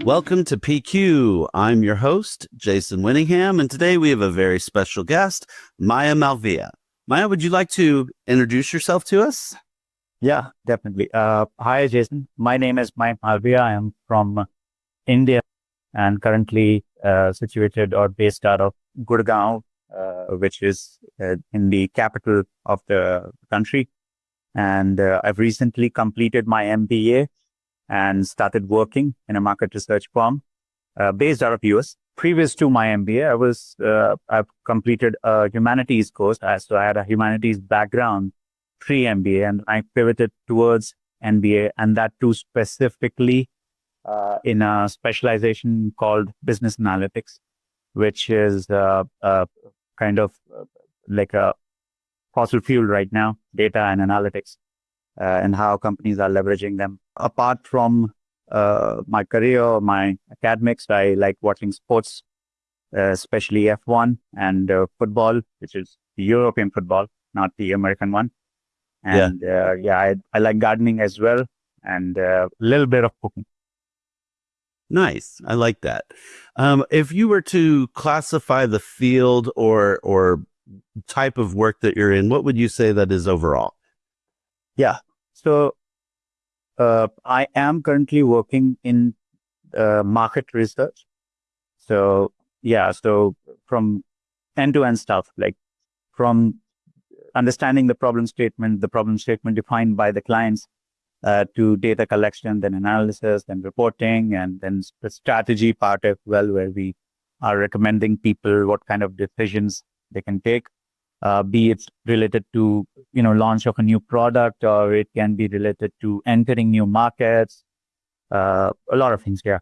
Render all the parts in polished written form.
Welcome to PQ. I'm your host, Jason Winningham, and today we have a very special guest, Mayank Malaviya. Maya, would you like to introduce yourself to us? Yeah, definitely. Hi, Jason. My name is Mayank Malaviya. I am from India and currently situated or based out of Gurgaon, which is in the capital of the country. And I've recently completed my MBA and started working in a market research firm based out of US. Previous to my MBA, I've completed a humanities course. So I had a humanities background pre-MBA, and I pivoted towards MBA, and that too specifically in a specialization called business analytics, which is kind of like a fossil fuel right now, data and analytics, and how companies are leveraging them. Apart from my career or my academics, I like watching sports, especially F1 and football, which is the European football, not the American one. And I like gardening as well, and a little bit of cooking. Nice. I like that. If you were to classify the field or type of work that you're in, what would you say that is overall? Yeah. So I am currently working in market research. So from end-to-end stuff, like from understanding the problem statement defined by the clients, to data collection, then analysis, then reporting, and then the strategy part as well, where we are recommending people what kind of decisions they can take, be it related to, launch of a new product, or it can be related to entering new markets, a lot of things. Yeah.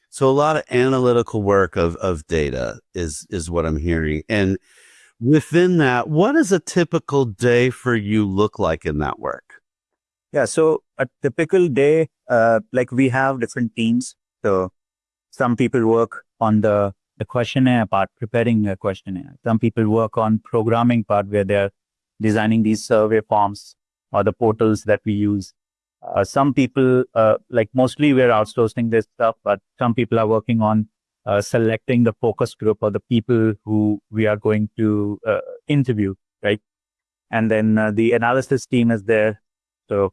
So a lot of analytical work of data is what I'm hearing. And within that, what does a typical day for you look like in that work? Yeah. So a typical day, like we have different teams. So some people work on the questionnaire part, preparing a questionnaire. Some people work on programming part, where they're designing these survey forms or the portals that we use. Some people, like mostly we're outsourcing this stuff, but some people are working on selecting the focus group or the people who we are going to interview, right? And then the analysis team is there. So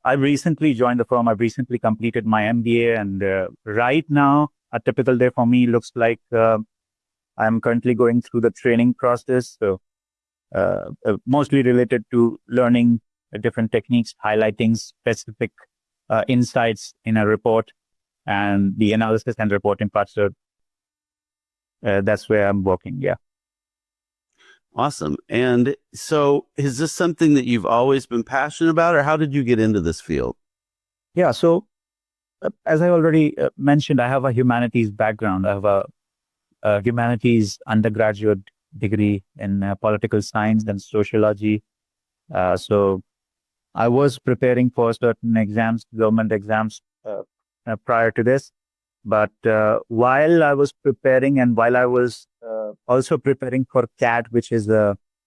I recently joined the firm. I've recently completed my MBA, and right now a typical day for me looks like I'm currently going through the training process. So mostly related to learning different techniques, highlighting specific insights in a report, and the analysis and reporting part. So that's where I'm working. Yeah. Awesome. And so is this something that you've always been passionate about, or how did you get into this field? Yeah. So as I already mentioned, I have a humanities background. I have a humanities undergraduate degree in political science and sociology. So I was preparing for certain exams, government exams, prior to this. But while I was preparing, and while I was also preparing for CAT, which is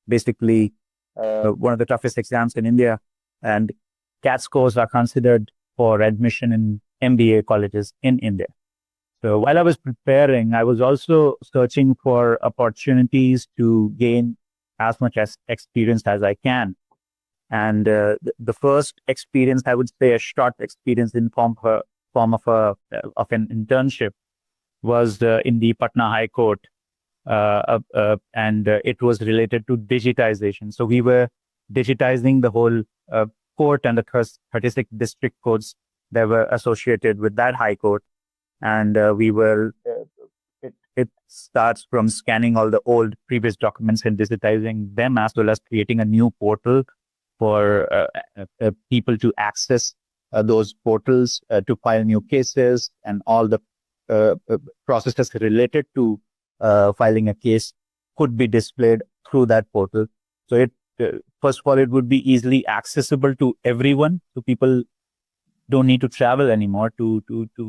basically one of the toughest exams in India, and CAT scores are considered for admission in MBA colleges in India. So while I was preparing, I was also searching for opportunities to gain as much as experience as I can. And the first experience, I would say a short experience in form of an internship, was in the Patna High Court, and it was related to digitization. So we were digitizing the whole court and the 36 district courts that were associated with that High Court, and it starts from scanning all the old previous documents and digitizing them, as well as creating a new portal for people to access those portals to file new cases, and all the processes related to filing a case could be displayed through that portal. So first of all, it would be easily accessible to everyone. So people don't need to travel anymore to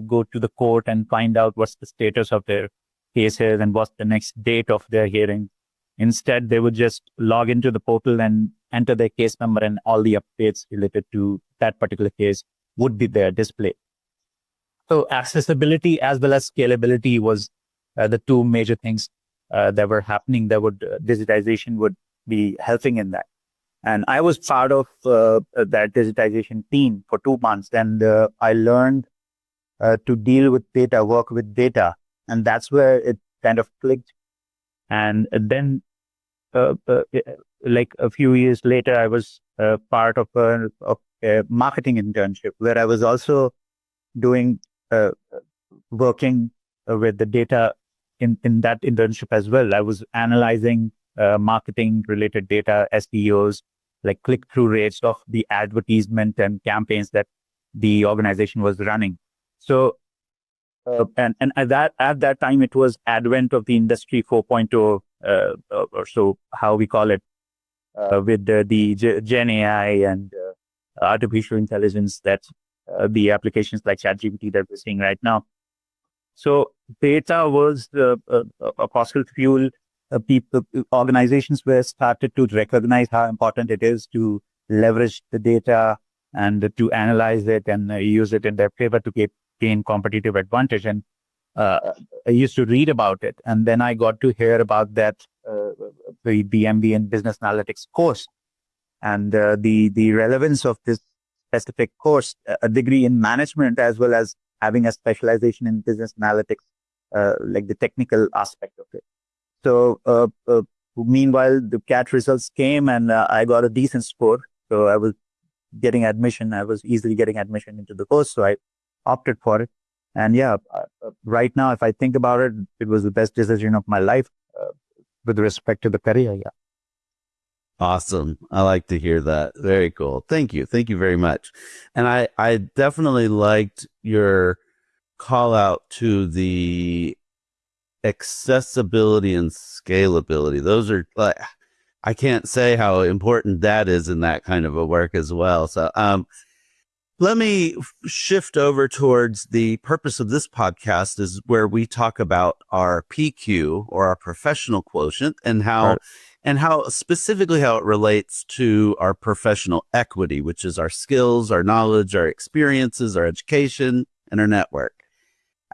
go to the court and find out what's the status of their cases and what's the next date of their hearing. Instead, they would just log into the portal and enter their case number, and all the updates related to that particular case would be there displayed. So accessibility as well as scalability was the two major things that were happening that would digitization would be helping in that. And I was part of that digitization team for 2 months, and I learned to deal with data, work with data, and that's where it kind of clicked. And then, like a few years later, I was part of a marketing internship where I was also doing uh, working with the data in that internship as well. I was analyzing marketing related data, SEOs, like click through rates of the advertisement and campaigns that the organization was running. So, and at that time, it was advent of the industry 4.0 or so, how we call it, with the Gen AI and artificial intelligence that the applications like ChatGPT that we're seeing right now. So data was a fossil fuel. People, organizations were started to recognize how important it is to leverage the data and to analyze it and use it in their favor to gain competitive advantage. And I used to read about it, and then I got to hear about that the MBA in Business Analytics course and the relevance of this specific course, a degree in management as well as having a specialization in business analytics, like the technical aspect of it. So meanwhile, the CAT results came and I got a decent score. So I was getting admission. I was easily getting admission into the course. So I opted for it. And yeah, right now, if I think about it, it was the best decision of my life with respect to the career. Yeah. Awesome. I like to hear that. Very cool. Thank you. Thank you very much. And I definitely liked your call out to the accessibility and scalability. Those are like, I can't say how important that is in that kind of a work as well. So, let me shift over towards the purpose of this podcast is where we talk about our PQ or our professional quotient and how, Right. and how specifically how it relates to our professional equity, which is our skills, our knowledge, our experiences, our education, and our network.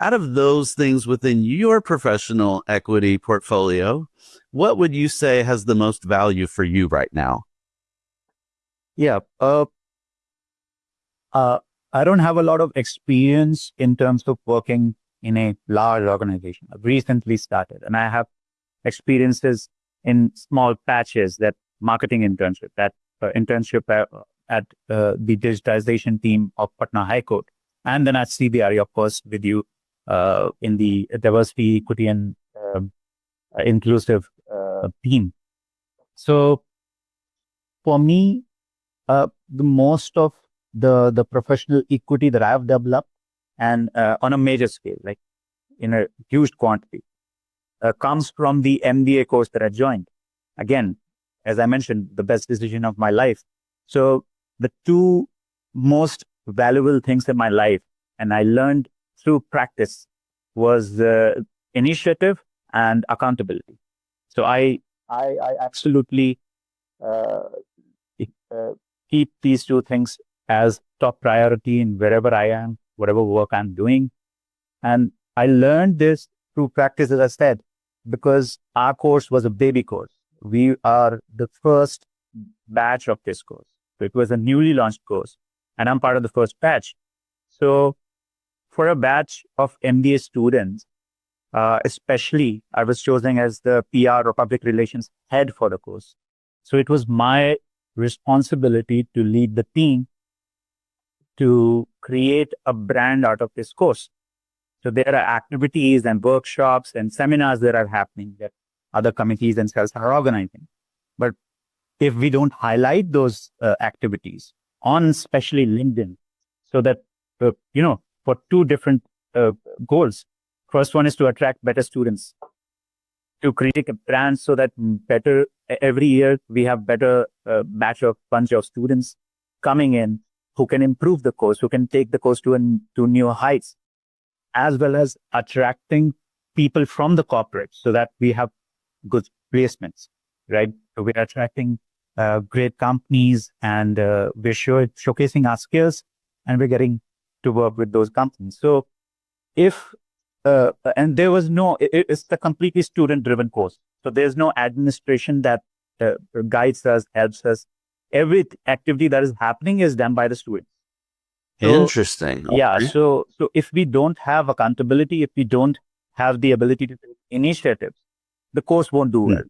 Out of those things within your professional equity portfolio, what would you say has the most value for you right now? Yeah. I don't have a lot of experience in terms of working in a large organization. I've recently started and I have experiences in small patches, that marketing internship, that internship at the digitization team of Patna High Court, and then at CBRE, of course, with you in the diversity, equity, and inclusive team. So for me, the most of the professional equity that I've developed and on a major scale, like in a huge quantity, comes from the MBA course that I joined. Again, as I mentioned, the best decision of my life. So the two most valuable things in my life, and I learned through practice, was initiative and accountability. So I absolutely uh, uh, keep these two things as top priority in wherever I am, whatever work I'm doing. And I learned this through practice, as I said, because our course was a baby course. We are the first batch of this course. So it was a newly launched course, and I'm part of the first batch. So for a batch of MBA students, especially, I was chosen as the PR or public relations head for the course. So it was my responsibility to lead the team to create a brand out of this course. So there are activities and workshops and seminars that are happening that other committees and cells are organizing. But if we don't highlight those activities on especially LinkedIn, so that, for two different goals. First one is to attract better students, to create a brand so that better every year we have better bunch of students coming in who can improve the course, who can take the course to new heights, as well as attracting people from the corporate so that we have good placements, right? So we're attracting great companies and we're showcasing our skills and we're getting to work with those companies. So if and there was no, it's the completely student driven course. So there's no administration that uh, guides us, helps us. Every activity that is happening is done by the students. So Interesting. yeah, Okay. so if we don't have accountability, if we don't have the ability to take initiatives, the course won't do well.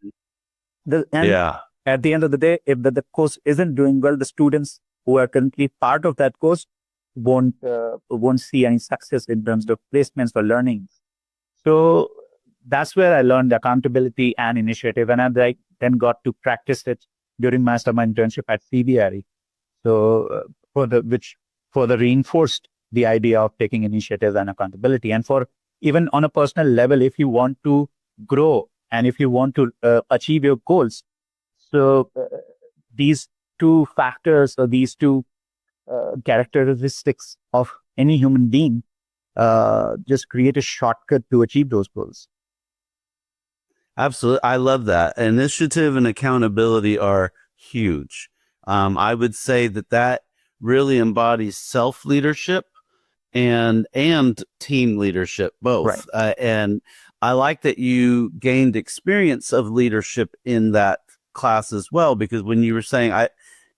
Mhm. And Yeah. at the end of the day, if the course isn't doing well, the students who are currently part of that course won't see any success in terms of placements or learning. So that's where I learned accountability and initiative, and then got to practice it during my summer internship at CBRE. So for the which further reinforced the idea of taking initiative and accountability. And for even on a personal level, if you want to grow and if you want to achieve your goals, so these two factors or these two characteristics of any human being just create a shortcut to achieve those goals. Absolutely. I love that. Initiative and accountability are huge. I would say that that really embodies self leadership and team leadership Right. both. And I like that you gained experience of leadership in that class as well, because when you were saying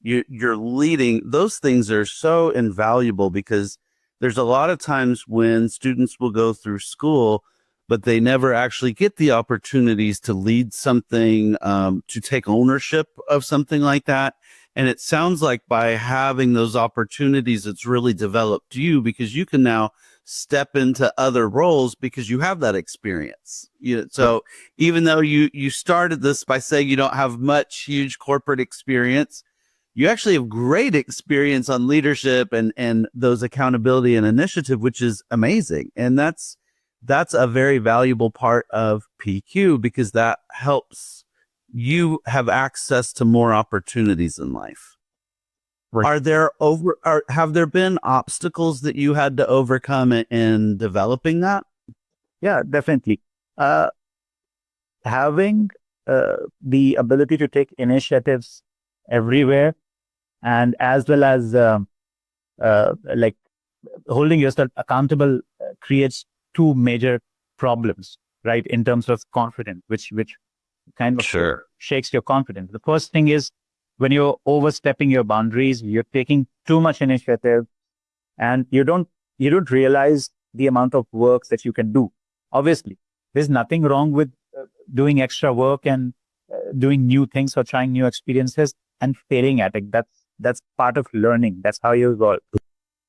you're leading, those things are so invaluable because there's a lot of times when students will go through school, but they never actually get the opportunities to lead something, to take ownership of something like that. And it sounds like by having those opportunities, it's really developed you because you can now step into other roles because you have that experience. So even though you started this by saying you don't have much huge corporate experience, you actually have great experience on leadership and those accountability and initiative, which is amazing. And that's a very valuable part of PQ because that helps you have access to more opportunities in life. Right. Have there been obstacles that you had to overcome in developing that? Yeah, definitely. Uh, Having the ability to take initiatives everywhere, and as well as like holding yourself accountable creates two major problems, right? In terms of confidence, which kind of Sure. shakes your confidence. The first thing is when you're overstepping your boundaries, you're taking too much initiative, and you don't realize the amount of work that you can do. Obviously, there's nothing wrong with doing extra work and doing new things or trying new experiences and failing at it. That's part of learning. That's how you evolve.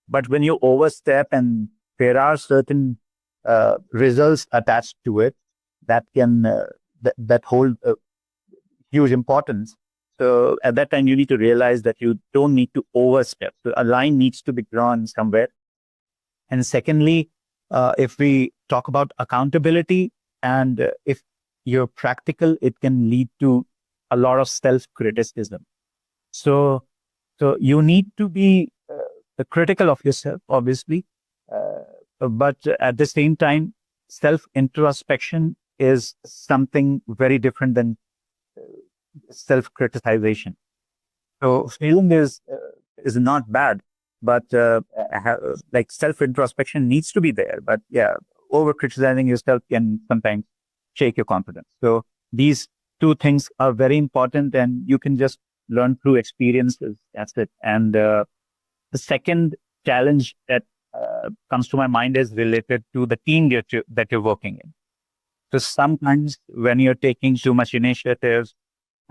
But when you overstep and there are certain results attached to it that can that hold huge importance. So at that time, you need to realize that you don't need to overstep. So a line needs to be drawn somewhere. And secondly, if we talk about accountability, and if you're practical, it can lead to a lot of self-criticism. So, so you need to be critical of yourself, obviously, but at the same time, self-introspection is something very different than self-criticization. So failing is not bad, but like self-introspection needs to be there. But yeah, over criticizing yourself can sometimes shake your confidence. So these two things are very important, and you can just learn through experiences. That's it. And the second challenge that comes to my mind is related to the team that you're working in. So sometimes when you're taking too much initiatives,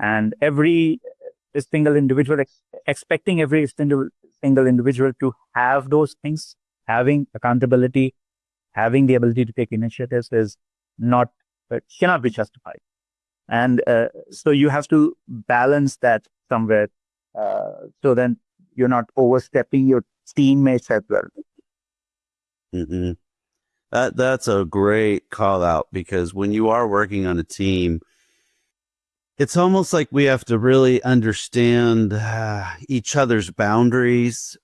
and every single individual expecting every single individual to have those things, having accountability, having the ability to take initiatives is not cannot be justified. And so you have to balance that somewhere, so then you're not overstepping your teammates as well. Mm-hmm. That's a great call out because when you are working on a team, it's almost like we have to really understand each other's boundaries.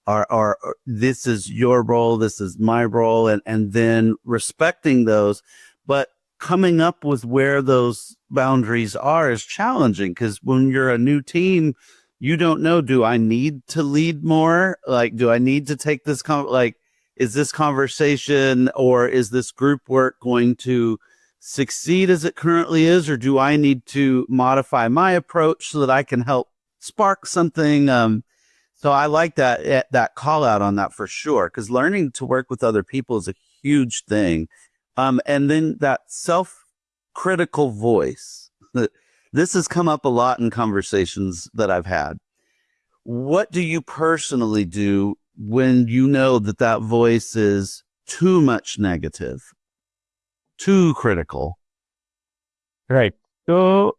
This is your role, this is my role, and then respecting those. But coming up with where those boundaries are is challenging because when you're a new team, you don't know, do I need to lead more? Like, do I need to take this? Like, is this conversation or is this group work going to succeed as it currently is, or do I need to modify my approach so that I can help spark something? So I like that call out on that for sure, because learning to work with other people is a huge thing. And then that self-critical voice. This has come up a lot in conversations that I've had. What do you personally do when you know that that voice is too much negative, too critical? Right. So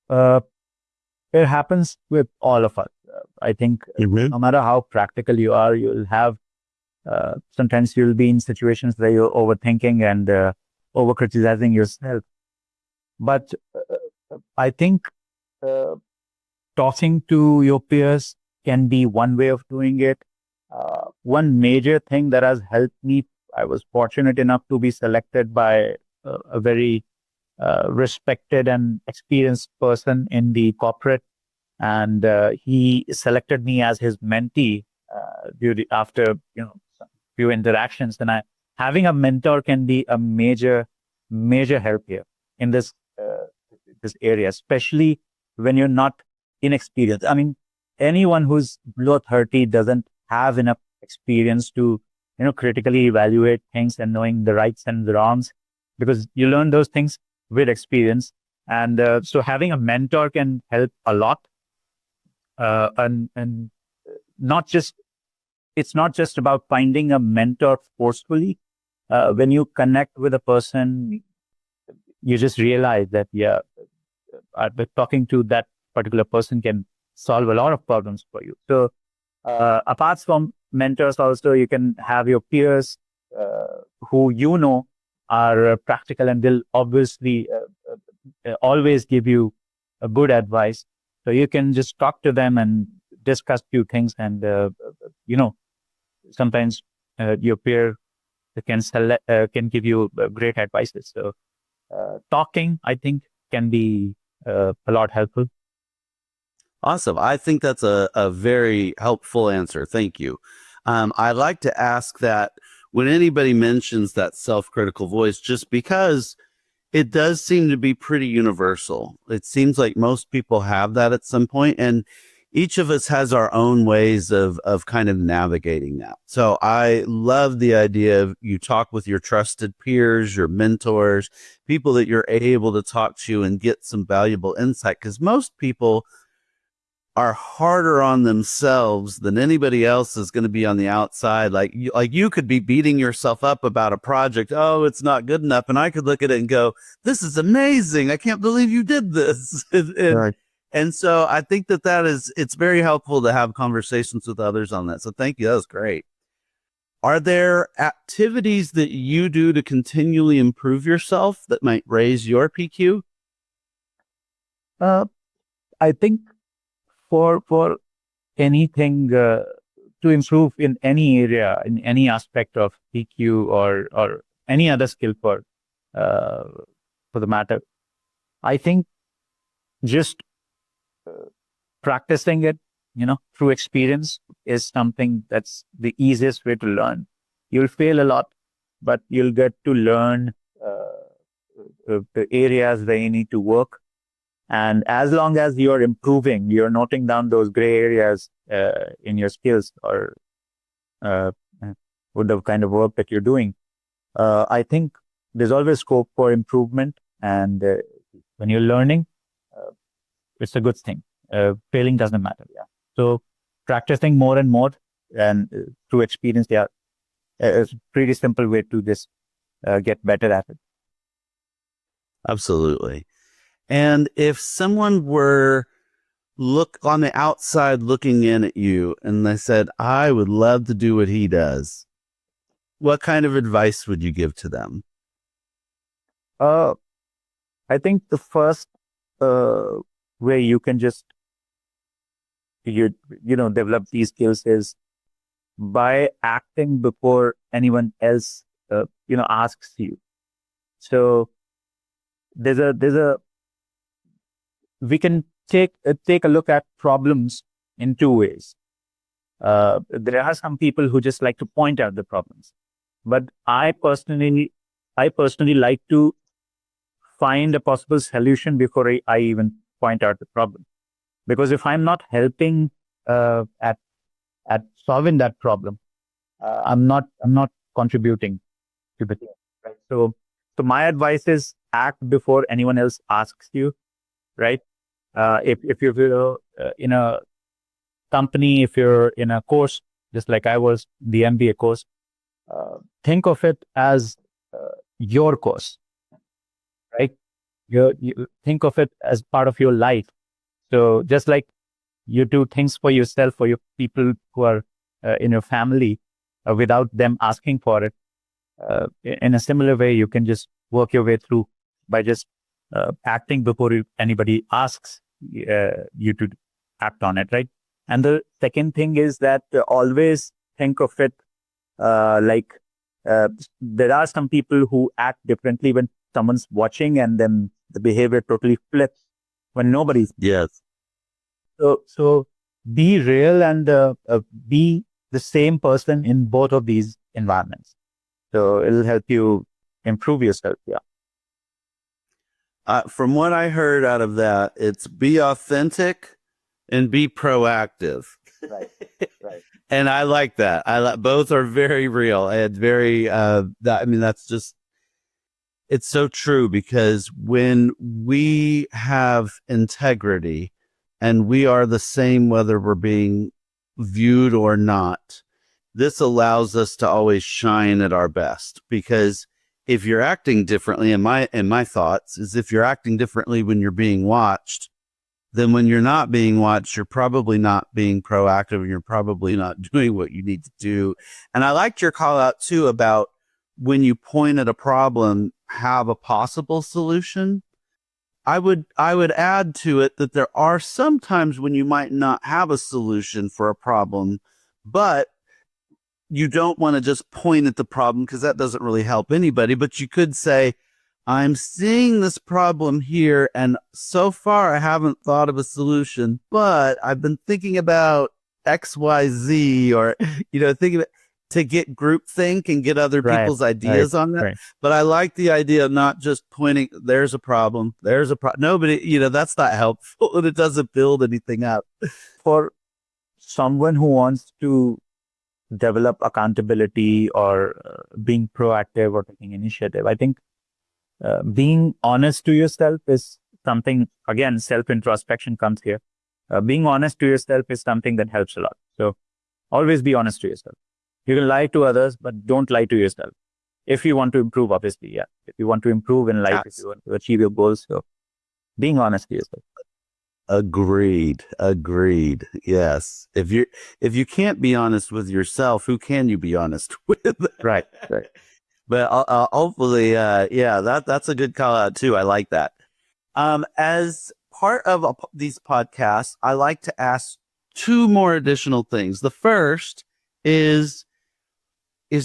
uh, it happens with all of us. I think no matter how practical you are, you'll have sometimes you'll be in situations where you're overthinking and over criticizing yourself. But I think uh, talking to your peers can be one way of doing it. One major thing that has helped me, I was fortunate enough to be selected by a very respected and experienced person in the corporate, and he selected me as his mentee after some few interactions. And having a mentor can be a major help here in this area, especially when you're not inexperienced. I mean, anyone who's below 30 doesn't have enough experience to critically evaluate things and knowing the rights and the wrongs, because you learn those things with experience. And so having a mentor can help a lot. And not just it's not just about finding a mentor forcefully. When you connect with a person, you just realize that talking to that particular person can solve a lot of problems for you. So apart from mentors, also you can have your peers who are practical, and they'll obviously always give you a good advice. So you can just talk to them and discuss few things, and sometimes your peer can give you great advices. So talking, I think, can be a lot helpful. Awesome. I think that's a very helpful answer. Thank you. I like to ask that when anybody mentions that self-critical voice, just because it does seem to be pretty universal. It seems like most people have that at some point, and each of us has our own ways of kind of navigating that. So I love the idea of you talk with your trusted peers, your mentors, people that you're able to talk to and get some valuable insight, because most people are harder on themselves than anybody else is going to be on the outside. Like you could be beating yourself up about a project. Oh, it's not good enough. And I could look at it and go, this is amazing. I can't believe you did this. Right. And so I think it's very helpful to have conversations with others on that. So thank you. That was great. Are there activities that you do to continually improve yourself that might raise your PQ? I think for anything to improve in any area, in any aspect of PQ or any other skill uh, for the matter, I think just practicing it, through experience is something that's the easiest way to learn. You'll fail a lot, but you'll get to learn the areas where you need to work. And as long as you're improving, you're noting down those gray areas in your skills or uh, with the kind of work that you're doing. I think there's always scope for improvement. And when you're learning, it's a good thing. Failing doesn't matter. Yeah. So practicing more and more and through experience, it's a pretty simple way to just get better at it. Absolutely. And if someone were look on the outside looking in at you and they said, I would love to do what he does, what kind of advice would you give to them? I think the first way you can just develop these skills is by acting before anyone else asks you. So there's a we can take a look at problems in two ways. There are some people who just like to point out the problems, but I personally like to find a possible solution before I even point out the problem. Because if I'm not helping at solving that problem, I'm not contributing to the team. Right. So my advice is act before anyone else asks you. Right. If you're in a company, if you're in a course, just like I was, the MBA course, think of it as your course, right? You think of it as part of your life. So just like you do things for yourself, for your people who are in your family, without them asking for it, in a similar way, you can just work your way through by just acting before anybody asks you to act on it, right? And the second thing is that always think of it like there are some people who act differently when someone's watching, and then the behavior totally flips when nobody's. Yes. So be real and be the same person in both of these environments. So it'll help you improve yourself. Yeah. From what I heard out of that, it's be authentic and be proactive. Right. Right. And I like that. Both are very real and very. That's just. It's so true, because when we have integrity, and we are the same whether we're being viewed or not, this allows us to always shine at our best. Because if you're acting differently, in my thoughts, is if you're acting differently when you're being watched, then when you're not being watched, you're probably not being proactive, and you're probably not doing what you need to do. And I liked your call out too about when you point at a problem, have a possible solution. I would add to it that there are some times when you might not have a solution for a problem, but you don't want to just point at the problem, because that doesn't really help anybody. But you could say, I'm seeing this problem here, and so far I haven't thought of a solution, but I've been thinking about XYZ, or, thinking to get groupthink and get other people's ideas on that. Right. But I like the idea of not just pointing, there's a problem, nobody, that's not helpful, and it doesn't build anything up. For someone who wants to develop accountability or being proactive or taking initiative, I think being honest to yourself is something, again, self-introspection comes here. Being honest to yourself is something that helps a lot. So always be honest to yourself. You can lie to others, but don't lie to yourself. If you want to improve, obviously, yeah. If you want to improve in life, if you want to achieve your goals, so being honest to yourself. Agreed. Yes. If you can't be honest with yourself, who can you be honest with? Right. But hopefully, that's a good call out too. I like that. As part of these podcasts, I like to ask two more additional things. The first is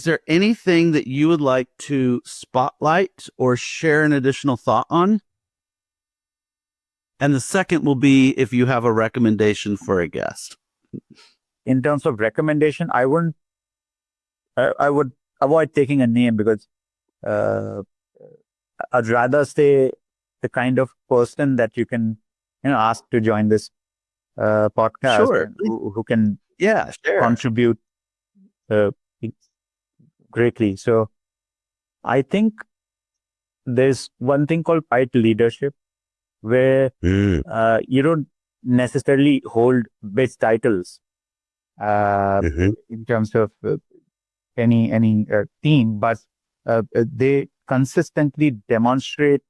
there anything that you would like to spotlight or share an additional thought on? And the second will be if you have a recommendation for a guest. In terms of recommendation, I would avoid taking a name, because I'd rather say the kind of person that you can ask to join this podcast. Sure. Who can contribute greatly. So I think there's one thing called quiet leadership, where you don't necessarily hold big titles in terms of any team, but they consistently demonstrate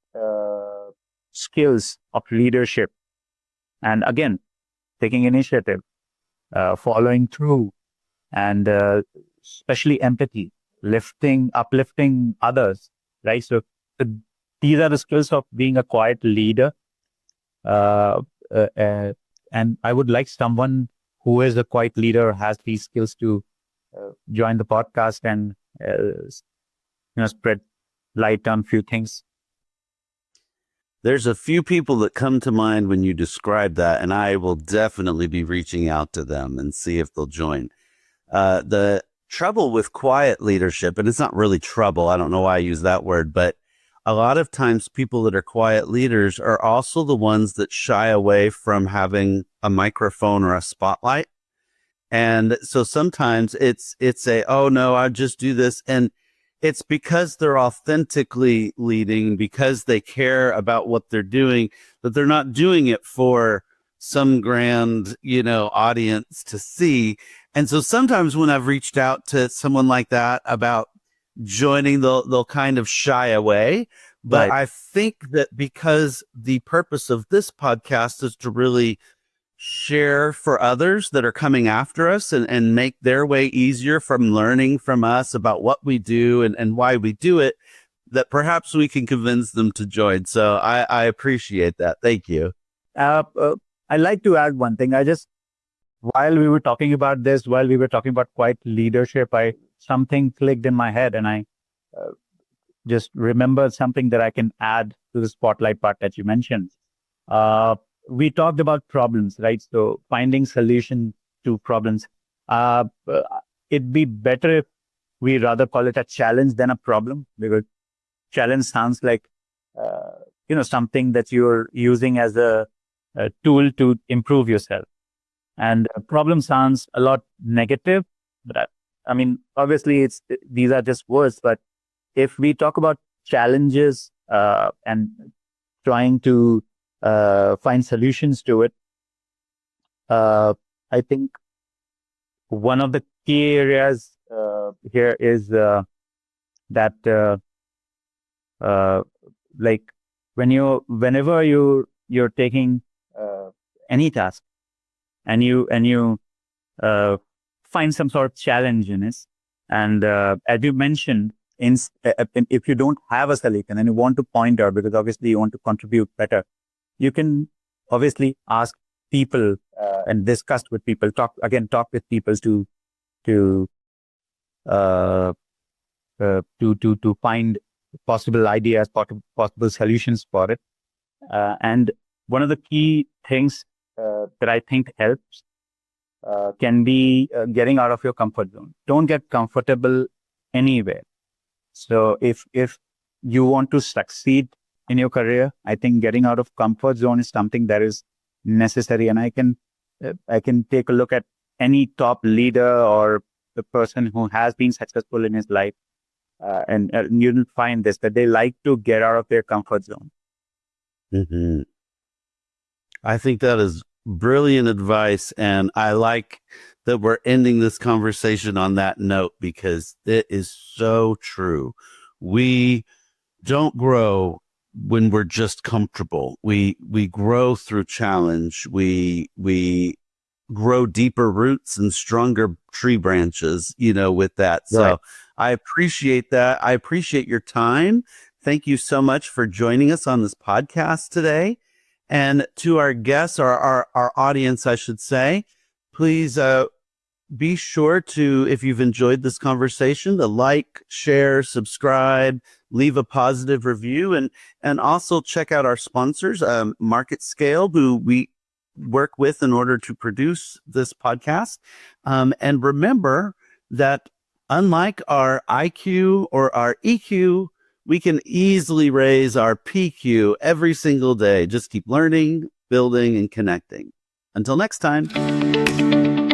skills of leadership, and again, taking initiative, following through, and especially empathy, uplifting others, right? So these are the skills of being a quiet leader. And I would like someone who is a quiet leader, has these skills, to join the podcast and spread light on a few things. There's a few people that come to mind when you describe that, and I will definitely be reaching out to them and see if they'll join. The trouble with quiet leadership, and it's not really trouble, I don't know why I use that word, but a lot of times people that are quiet leaders are also the ones that shy away from having a microphone or a spotlight. And so sometimes it's oh no, I just do this. And it's because they're authentically leading, because they care about what they're doing, that they're not doing it for some grand, audience to see. And so sometimes when I've reached out to someone like that about joining, they'll kind of shy away. But Right. I think that because the purpose of this podcast is to really share for others that are coming after us and make their way easier from learning from us about what we do and why we do it, that perhaps we can convince them to join. So I appreciate that. Thank you. I'd like to add one thing. While we were talking about this, while we were talking about quiet leadership, something clicked in my head, and I just remembered something that I can add to the spotlight part that you mentioned. We talked about problems, right? So finding solution to problems. It'd be better if we rather call it a challenge than a problem, because challenge sounds like, something that you're using as a tool to improve yourself. And problem sounds a lot negative, but obviously these are just words, but if we talk about challenges and trying to find solutions to it, I think one of the key areas here is that like whenever you're taking any task and you find some sort of challenge in it, and as you mentioned, if you don't have a solution and you want to point out, because obviously you want to contribute better, you can obviously ask people and discuss with people, talk with people to find possible ideas, possible solutions for it. And one of the key things that I think helps can be getting out of your comfort zone. Don't get comfortable anywhere. So if you want to succeed in your career, I think getting out of comfort zone is something that is necessary. And I can take a look at any top leader or the person who has been successful in his life, and you'll find this, that they like to get out of their comfort zone. Mm-hmm. I think that is brilliant advice. And I like that we're ending this conversation on that note, because it is so true. We don't grow when we're just comfortable. We grow through challenge. We grow deeper roots and stronger tree branches, with that. Right. So I appreciate that. I appreciate your time. Thank you so much for joining us on this podcast today. And to our guests, our audience, I should say, please be sure to, if you've enjoyed this conversation, to like, share, subscribe, leave a positive review, and also check out our sponsors, Market Scale, who we work with in order to produce this podcast. And remember that unlike our IQ or our EQ, we can easily raise our PQ every single day. Just keep learning, building, and connecting. Until next time.